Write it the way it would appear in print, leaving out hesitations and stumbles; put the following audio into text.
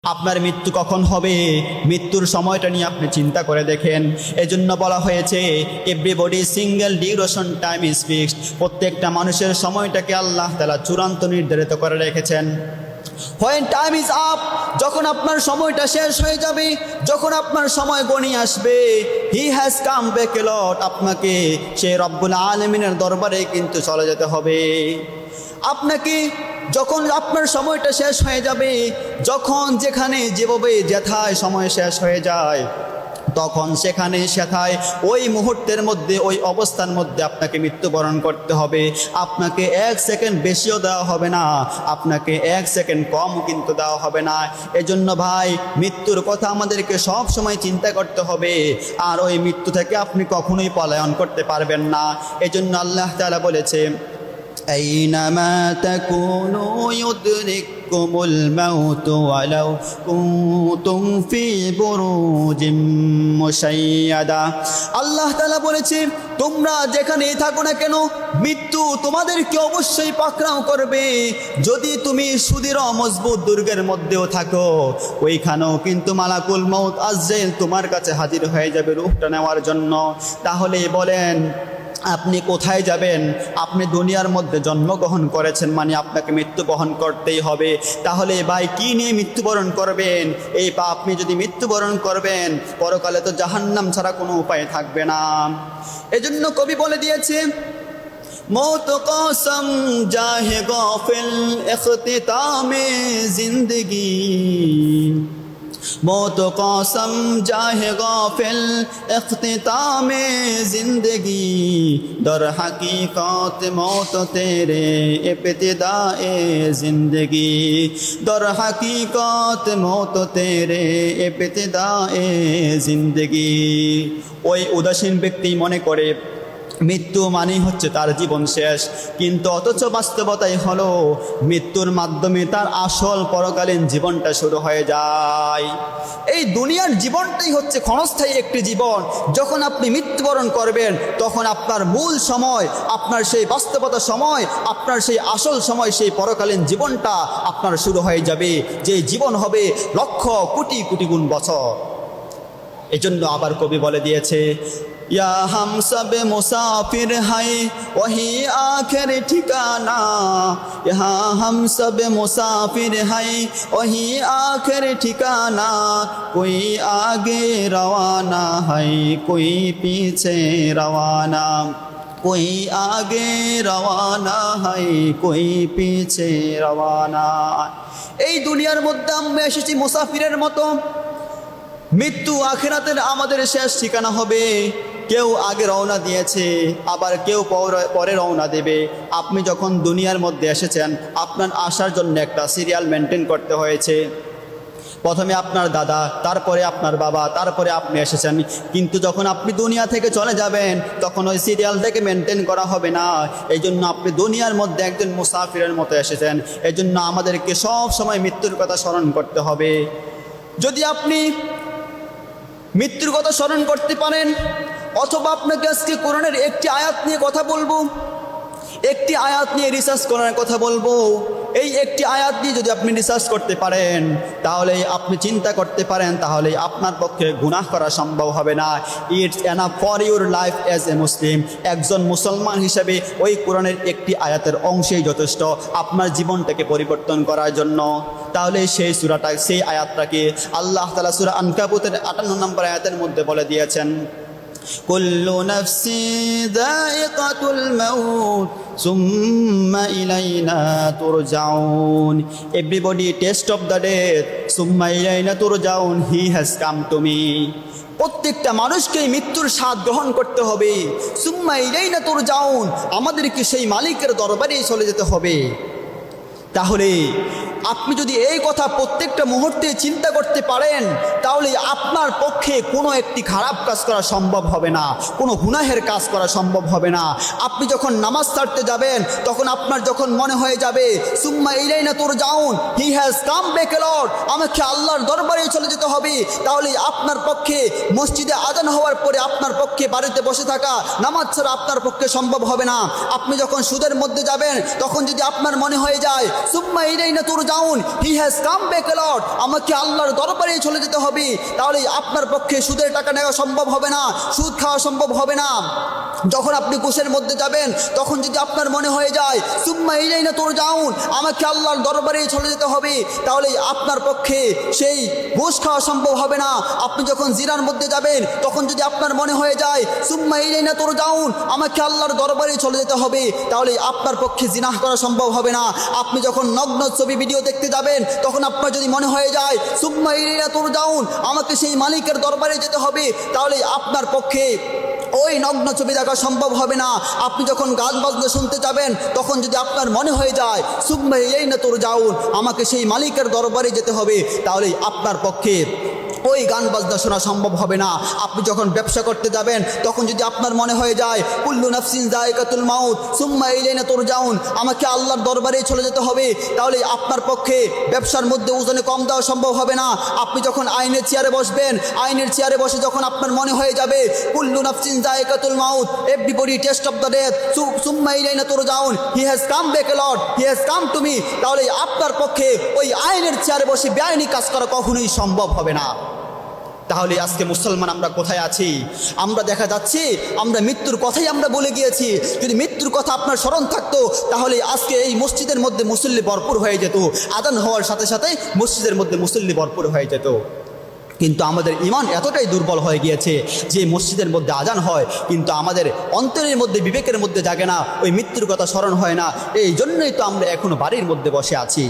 আপনার মৃত্যু কখন হবে, মৃত্যুর সময়টা নিয়ে আপনি চিন্তা করে দেখেন। এজন্য বলা হয়েছে everybody single duration time is fixed. প্রত্যেকটা মানুষের সময়টাকে আল্লাহ তাআলা চূড়ান্ত নির্ধারিত করে রেখেছেন। When time is up, যখন আপনার সময়টা শেষ হয়ে যাবে, যখন আপনার সময় গণিয়ে আসবে, he has come back a lot, আপনাকে সেই রব্বুল আলামিনের দরবারে কিন্তু চলে যেতে হবে। আপনাকে যখন আপনার সময়টা শেষ হয়ে যাবে, যখন যেখানে যেভাবে যেথায় সময় শেষ হয়ে যায়, তখন সেখানে সেথায় ওই মুহূর্তের মধ্যে ওই অবস্থার মধ্যে আপনাকে মৃত্যুবরণ করতে হবে। আপনাকে 1 সেকেন্ড বেশিও দেওয়া হবে না, আপনাকে 1 সেকেন্ড কমও কিন্তু দেওয়া হবে না। এজন্য ভাই, মৃত্যুর কথা আমাদেরকে সব সময় চিন্তা করতে হবে, আর ওই মৃত্যু থেকে আপনি কখনোই পলায়ন করতে পারবেন না। এজন্য আল্লাহ তাআলা বলেছে, আইনামা তাকুনু ইউদরিকুমুল মাউতু ওয়ালাউ কুনতুম ফি বুরুজিম মুশাইয়াদা। আল্লাহ তাআলা বলেছে, তোমরা যেখানেই থাকো না কেন, মৃত্যু তোমাদেরকে অবশ্যই পাকড়াও করবে। যদি তুমি সুদৃঢ় মজবুত দুর্গের মধ্যেও থাকো, ওইখানেও কিন্তু মালাকুল মউত আজরাইল তোমার কাছে হাজির হয়ে যাবে রূহটা নেওয়ার জন্য। তাহলে বলেন, আপনি কোথায় যাবেন? আপনি দুনিয়ার মধ্যে জন্মগ্রহণ করেছেন, মানে আপনাকে মৃত্যু বহন করতেই হবে। তাহলে ভাই, কি নিয়ে মৃত্যুবরণ করবেন? এই বা আপনি যদি মৃত্যুবরণ করবেন, পরকালে তো জাহান্নাম ছাড়া কোনো উপায় থাকবে না। এজন্য কবি বলে দিয়েছে, মৌত কসম জাহে গফিল ইখতিতামে জিন্দগি, मौत कसम जाहे गाफिल इख्तितामे जिंदगी, दर हकीकत मौत तेरे इब्तिदाए जिंदगी, दर हकीकत मौत तेरे इब्तिदाए जिंदगी। ওই উদাসীন ব্যক্তি মনে করে মৃত্যু মানেই হচ্ছে তার জীবন শেষ, কিন্তু অথচ বাস্তবতাই হলো মৃত্যুর মাধ্যমে তার আসল পরকালীন জীবনটা শুরু হয়ে যায়। এই দুনিয়ার জীবনটাই হচ্ছে ক্ষণস্থায়ী একটি জীবন। যখন আপনি মৃত্যুবরণ করবেন, তখন আপনার মূল সময়, আপনার সেই বাস্তবতা সময়, আপনার সেই আসল সময়, সেই পরকালীন জীবনটা আপনার শুরু হয়ে যাবে, যে জীবন হবে লক্ষ কোটি কোটি গুণ বছর। এজন্য আবার কবি বলে দিয়েছে, या हम सब मुसाफिर हैं वही आखिर ठिकाना, यहाँ हम सब मुसाफिर हैं वही आखिर ठिकाना, कोई आगे रवाना है कोई पीछे रवाना, कोई आगे रवाना है कोई पीछे रवाना। এই দুনিয়ার মধ্যে আমরা এসেছি মুসাফিরের মতো। মৃত্যু আখিরাতের আমাদের শেষ ঠিকানা হবে। কেউ আগে রওনা দিয়েছে, আবার কেউ পরে রওনা দেবে। আপনি যখন দুনিয়ার মধ্যে এসেছেন, আপনার আসার জন্য একটা সিরিয়াল মেনটেন করতে হয়েছে। প্রথমে আপনার দাদা, তারপরে আপনার বাবা, তারপরে আপনি এসেছেন। কিন্তু যখন আপনি দুনিয়া থেকে চলে যাবেন, তখন ওই সিরিয়াল থেকে মেনটেন করা হবে না। এই জন্য আপনি দুনিয়ার মধ্যে একজন মুসাফিরের মতো এসেছেন। এই জন্য আমাদেরকে সব সময় মৃত্যুর কথা স্মরণ করতে হবে। যদি আপনি মৃত্যুর কথা স্মরণ করতে পারেন, অথবা আপনাকে আজকে কোরআনের একটি আয়াত নিয়ে কথা বলবো, একটি আয়াত নিয়ে রিসার্চ করার কথা বলবো। এই একটি আয়াত নিয়ে যদি আপনি রিসার্চ করতে পারেন, তাহলে আপনি চিন্তা করতে পারেন, তাহলে আপনার পক্ষে গুনাহ করা সম্ভব হবে না। It's enough for your life as a Muslim. একজন মুসলমান হিসেবে ওই কোরআনের একটি আয়াতের অংশেই যথেষ্ট আপনার জীবনটাকে পরিবর্তন করার জন্য। তাহলে সেই সূরাটা, সেই আয়াতটাকে আল্লাহ তাআলা সূরা আনকাবুতের 58 নম্বর আয়াতের মধ্যে বলে দিয়েছেন, কুল্লু নাফসি যায়িকাতুল মাউত সুম্মা ইলাইনা তুরজাউন। Everybody test of the death সুম্মা ইলাইনা তুরজাউন, he has come to me. প্রত্যেকটা মানুষকেই মৃত্যুর স্বাদ গ্রহণ করতে হবে। সুম্মা ইলাইনা তুরজাউন, আমাদেরকে সেই মালিকের দরবারেই চলে যেতে হবে। তাহলে আপনি যদি এই কথা প্রত্যেকটা মুহূর্তে চিন্তা করতে পারেন, তাহলে আপনার পক্ষে কোনো একটি খারাপ কাজ করা সম্ভব হবে না, কোনো গুনাহের কাজ করা সম্ভব হবে না। আপনি যখন নামাজ ছাড়তে যাবেন, তখন আপনার যখন মনে হয়ে যাবে সুম্মা ইলাইনা তুরজাউন, he has come back lord, আমাকে আল্লাহর দরবারে চলে যেতে হবে, তাহলে আপনার পক্ষে মসজিদে আজান হওয়ার পরে আপনার পক্ষে বাড়িতে বসে থাকা, নামাজ ছাড়া আপনার পক্ষে সম্ভব হবে না। আপনি যখন সুদের মধ্যে যাবেন, তখন যদি আপনার মনে হয়ে যায় সুম্মা ইলাইনা তুরজাউন, turjaun, he has come back lord, আমাকে আল্লাহর দরবারে চলে যেতে হবে। তাহলে আপনার পক্ষে সুদের টাকা নেওয়া সম্ভব হবে না, সুদ খাওয়া সম্ভব হবে না। যখন আপনি ঘুষের মধ্যে যাবেন তখন যদি আপনার মনে হয়ে যায় সুম্মা ইলাইনা তুরজাউন, আমাকে আল্লাহর দরবারে চলে যেতে হবে, তাহলে আপনার পক্ষে সেই ঘুষ খাওয়া সম্ভব হবে না। আপনি যখন জিনার মধ্যে যাবেন তখন যদি আপনার মনে হয়ে যায় সুম্মা ইলাইনা তুরজাউন, আমাকে আল্লাহর দরবারে চলে যেতে হবে, তাহলে আপনার পক্ষে জিনাহ করা সম্ভব হবে না। আপনি যখন নগ্ন ছবি ভিডিও দেখতে যাবেন তখন আপনার যদি মনে হয়ে যায় সুম্মা ইলাইনা তুরজাউন, আমাকে সেই মালিকের দরবারে যেতে হবে, তাহলে আপনার পক্ষে ওই নগ্ন ছবি দেখা সম্ভব হবে না। আপনি যখন গান বাজনা শুনতে যাবেন তখন যদি আপনার মনে হয়ে যায় সুম্মা ইলাইনা তুরজাউন, আমাকে সেই মালিকের দরবারে যেতে হবে, তাহলে আপনার পক্ষে ওই গান বাজনা শোনা সম্ভব হবে না। আপনি যখন ব্যবসা করতে যাবেন তখন যদি আপনার মনে হয়ে যায় কুল্লু নাফসিন যায়কাতুল মাউত সুম্মা ইলাইনা তুরজাউন, আমাকে আল্লাহর দরবারে চলে যেতে হবে, তাহলে আপনার পক্ষে ব্যবসার মধ্যে ওজনে কম দেওয়া সম্ভব হবে না। আপনি যখন আইনের চেয়ারে বসবেন, আইনের চেয়ারে বসে যখন আপনার মনে হয়ে যাবে কুল্লু নাফসিন যায়কাতুল মাউত, everybody test of the death, সুম্মা ইলাইনা তুরজাউন, he has come back lord, he has come to me, তাহলে আপনার পক্ষে ওই আইনের চেয়ারে বসে বেআইনি কাজ করা কখনোই সম্ভব হবে না। তাহলে আজকে মুসলমান আমরা কোথায় আছি? আমরা দেখা যাচ্ছে আমরা মৃত্যুর কথাই আমরা বলে গিয়েছি। যদি মৃত্যুর কথা আপনার স্মরণ থাকতো তাহলে আজকে এই মসজিদের মধ্যে মুসল্লি ভরপুর হয়ে যেত, আজান হওয়ার সাথে সাথে মসজিদের মধ্যে মুসল্লি ভরপুর হয়ে যেত। কিন্তু আমাদের ঈমান এতটাই দুর্বল হয়ে গিয়েছে যে মসজিদের মধ্যে আজান হয় কিন্তু আমাদের অন্তরের মধ্যে বিবেকের মধ্যে জাগে না, ওই মৃত্যুর কথা স্মরণ হয় না। এই জন্যই তো আমরা এখনো বাড়ির মধ্যে বসে আছি।